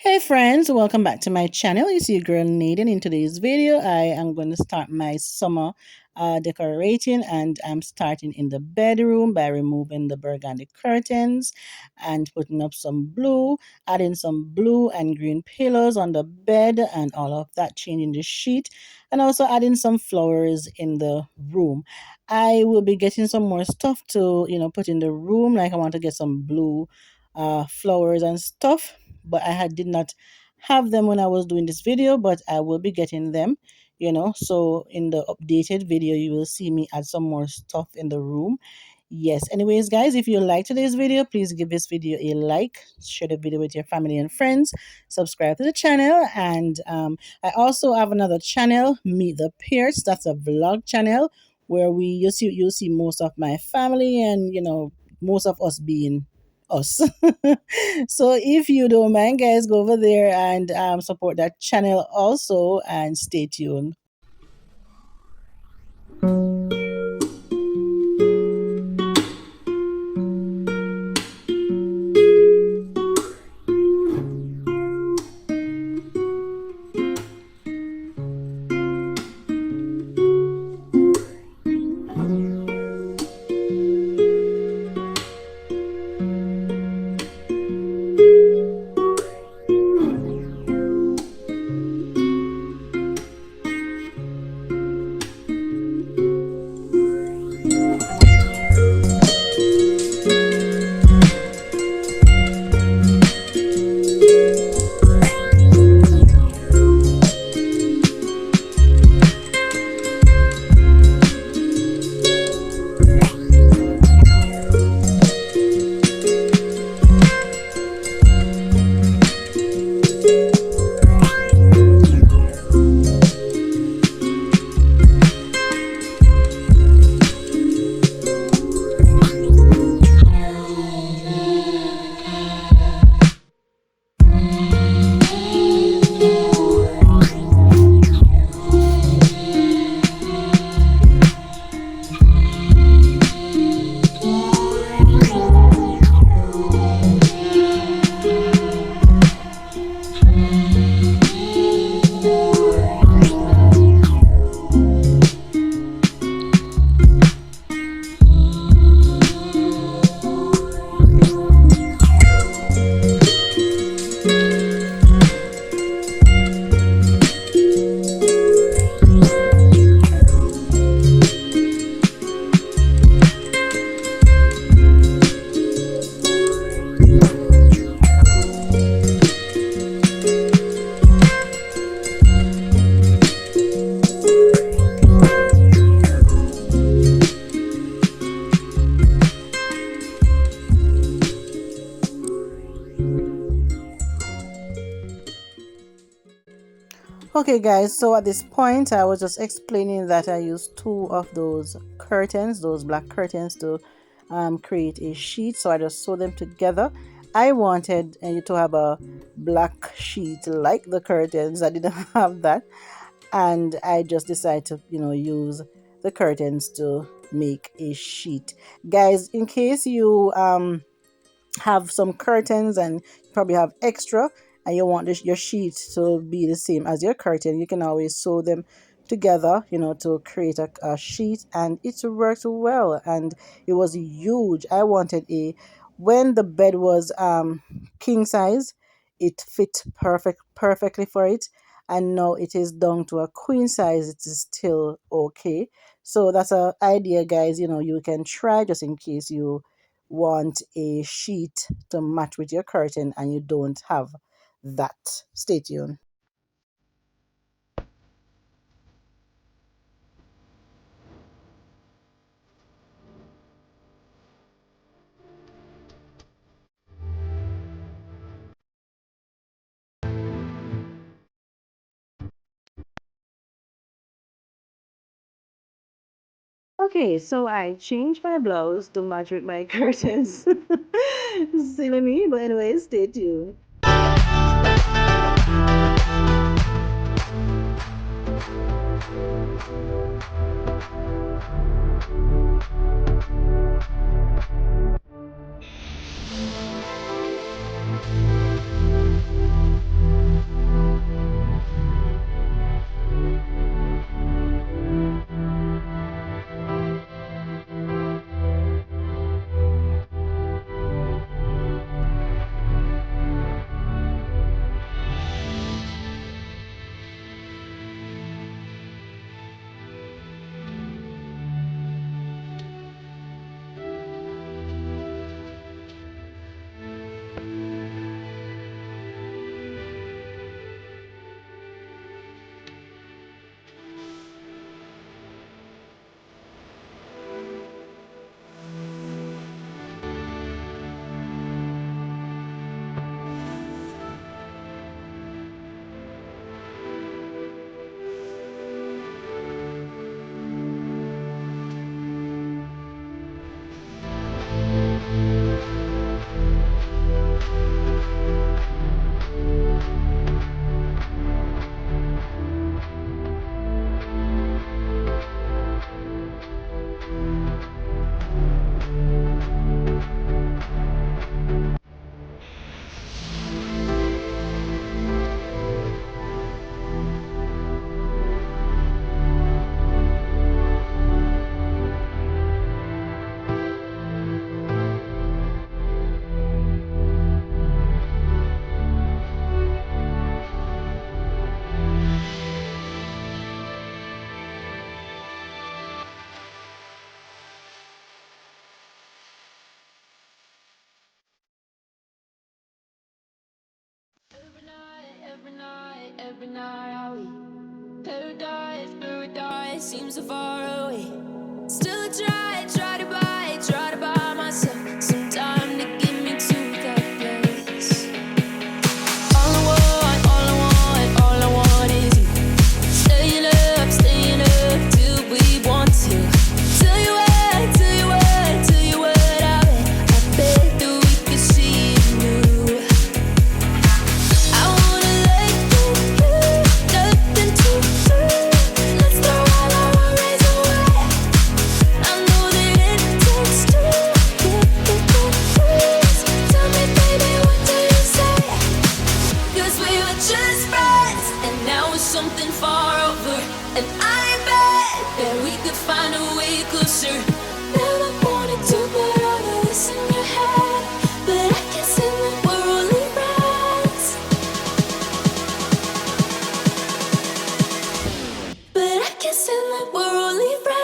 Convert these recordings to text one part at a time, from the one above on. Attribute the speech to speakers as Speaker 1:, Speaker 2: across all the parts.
Speaker 1: Hey friends, welcome back to my channel. It's your girl Nadine. In today's video, I am going to start my summer decorating, and I'm starting in the bedroom by removing the burgundy curtains and putting up some blue, adding some blue and green pillows on the bed and all of that, changing the sheet, and also adding some flowers in the room. I will be getting some more stuff to, put in the room. Like I want to get some blue flowers and stuff, but did not have them when I was doing this video, but I will be getting them, so in the updated video you will see me add some more stuff in the room. Yes, anyways guys, if you like today's video, please give this video a like, share the video with your family and friends, subscribe to the channel, and I also have another channel, Meet the Peers. That's a vlog channel where you'll see most of my family, and most of us being us. So if you don't mind, guys, go over there and support that channel also, and stay tuned. Okay, guys, so at this point, I was just explaining that I used two of those curtains, those black curtains, to create a sheet. So I just sewed them together. I wanted you to have a black sheet like the curtains. I didn't have that, and I just decided to, use the curtains to make a sheet. Guys, in case you have some curtains and you probably have extra, and you want your sheet to be the same as your curtain, you can always sew them together, to create a sheet, and it worked well, and it was huge. I wanted a When the bed was king size, it fit perfectly for it, and now it is down to a queen size. It is still okay. So that's a idea, guys. You can try, just in case you want a sheet to match with your curtain and you don't have that. Stay tuned. Okay, so I changed my blouse to match with my curtains. Silly me, but anyway, stay tuned.
Speaker 2: every night are we paradise, paradise seems so far away. Still try to buy myself some time to get me to that place. All I want, all I want is you. Staying up till we want to. Tell you what, I bet that we could see it new. I wanna let you, nothing to do. Let's throw all our worries away. I know that it takes two. Please tell me, baby, what do you say? 'Cause we were just friends, and now we're something far over. And I bet that we could find a way closer. Never wanted to put all of this in your head, but I guess in the we're only friends. But I guess in the we're only friends.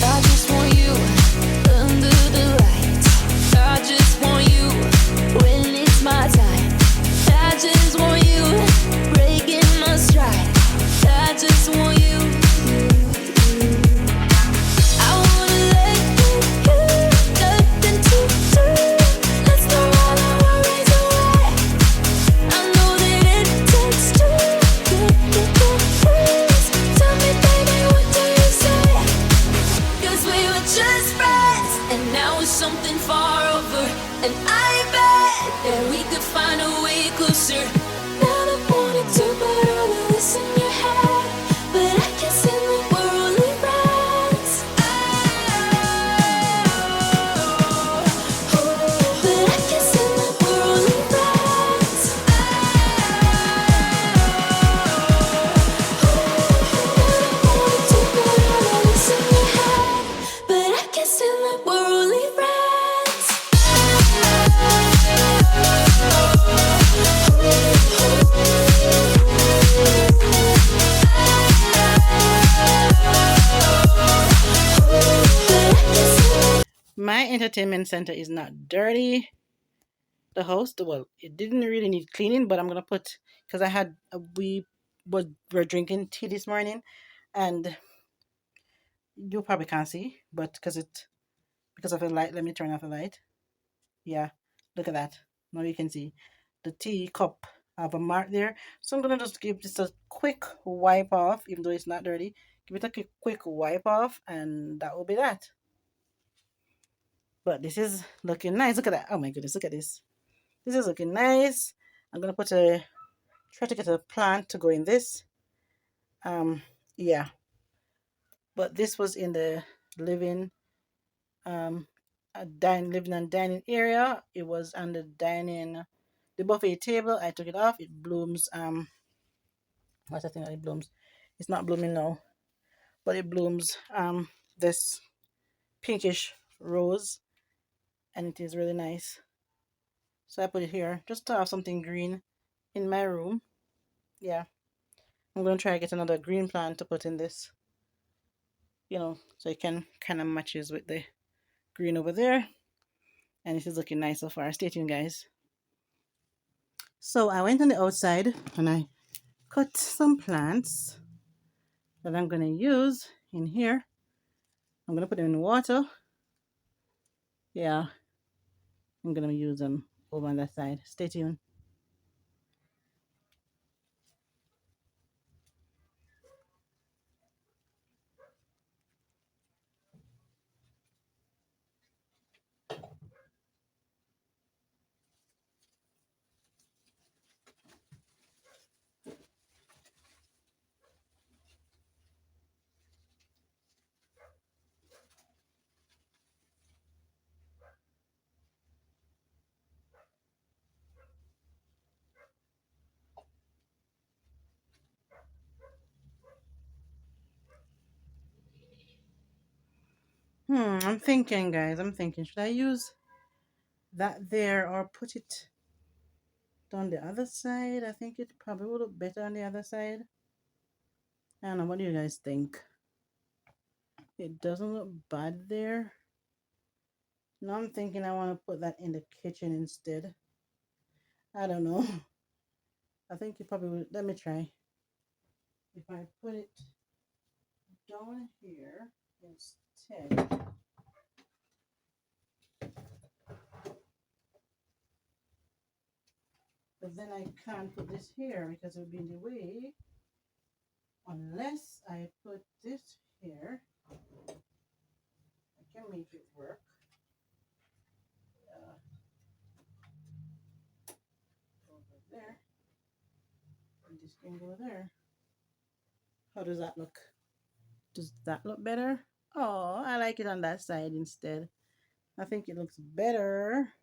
Speaker 2: I just want you under the lights. I just want you when it's my time. I just want you breaking my stride. I just want you. I wanna let you, nothing to do. Let's throw all our worries away. I know that it takes two. Please tell me, baby, what do you say? 'Cause we were just friends, and now we're something far over. And I bet that we could find a way closer. Never wanted to put all of this in your head, but I guess in the we're only friends. But I guess in the we're only friends. Never wanted to put all of this in your head, but I guess in the we're only friends.
Speaker 1: My entertainment center is not dirty. The host, well, it didn't really need cleaning, but I'm gonna put because we were drinking tea this morning, and you probably can't see, but because of the light, let me turn off the light. Yeah, look at that. Now you can see the tea cup. I have a mark there, so I'm gonna just give this a quick wipe off, even though it's not dirty. Give it a quick wipe off, and that will be that. But this is looking nice. Look at that. Oh my goodness, look at this. This is looking nice. I'm gonna try to get a plant to go in this. Um, yeah. But this was in the living living and dining area. It was on the buffet table. I took it off. It blooms what's the thing that it blooms? It's not blooming now, but it blooms this pinkish rose, and it is really nice. So I put it here just to have something green in my room. Yeah. I'm gonna try to get another green plant to put in this, so it can kind of matches with the green over there. And this is looking nice so far. Stay tuned, guys. So I went on the outside and I cut some plants that I'm gonna use in here. I'm gonna put them in water. Yeah, I'm gonna use them over on that side. Stay tuned. I'm thinking, guys. I'm thinking, should I use that there or put it on the other side? I think it probably would look better on the other side. I don't know. What do you guys think? It doesn't look bad there. Now I'm thinking I want to put that in the kitchen instead. I don't know. I think you probably would. Let me try. If I put it down here instead, but then I can't put this here because it would be in the way unless I put this here. I can make it work. Over there. And this can go there. How does that look? Does that look better? Oh, I like it on that side instead. I think it looks better.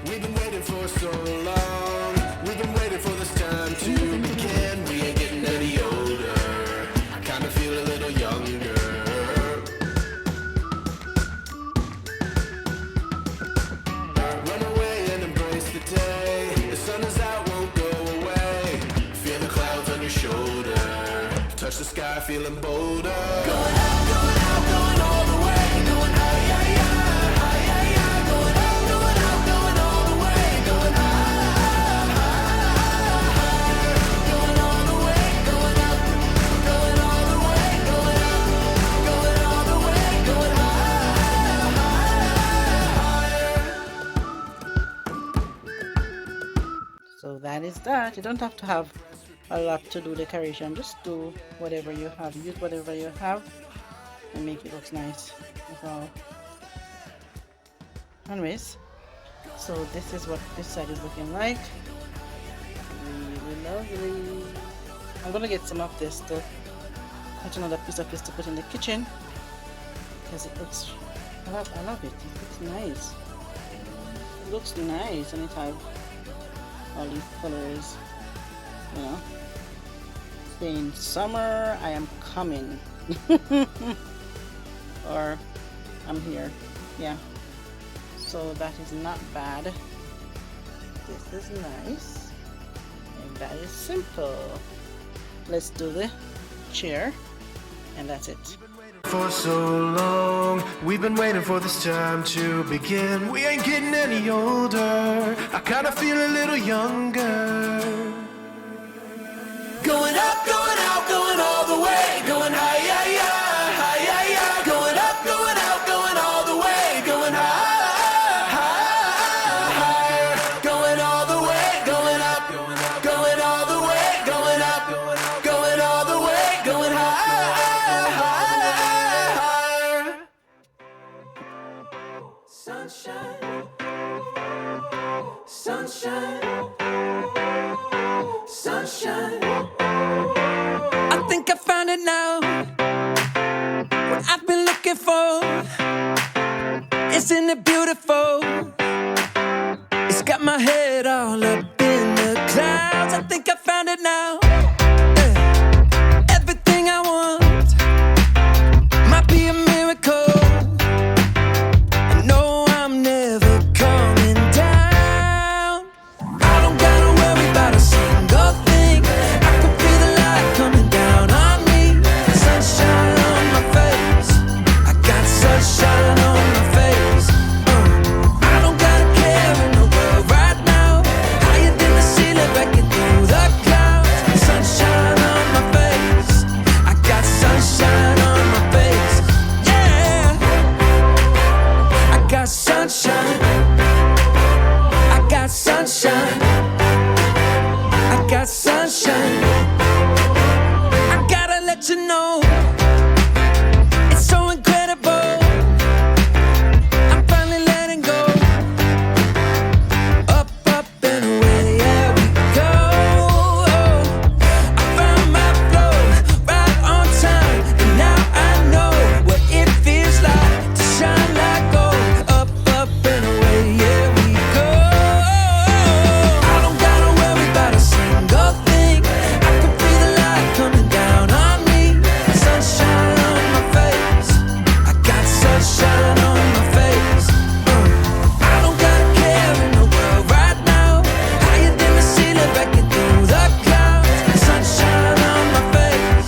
Speaker 2: We've been waiting for so long. We've been waiting for this time to begin. We ain't getting any older. I kinda feel a little younger. Run away and embrace the day. The sun is out, won't go away. Feel the clouds on your shoulder. Touch the sky, feeling bolder. Going out, going out, going all the way. Going high, yeah, yeah.
Speaker 1: So that is that. You don't have to have a lot to do decoration. Just do whatever you have. Use whatever you have and make it look nice. That's all. Anyways, so this is what this side is looking like. Really lovely. I'm gonna get some of this to cut another piece of this to put in the kitchen because it looks. I love it. It looks nice. It looks nice, and it has all these colors. You know, saying summer, I am coming, or I'm here. Yeah. So that is not bad. This is nice. And that is simple. Let's do the chair. And that's it.
Speaker 2: For so long, we've been waiting for this time to begin. We ain't getting any older. I kinda feel a little younger. Going up, going out, going all the way. Going high, yeah, yeah, high, yeah, yeah. Going up, going out, going all the way. Going high, higher. Going all the way, going up, going all the way, going up, going all the way, going higher. Sunshine, sunshine, sunshine. I think I found it now. What I've been looking for. Isn't it beautiful? It's got my head all up in the clouds. I think I found it now.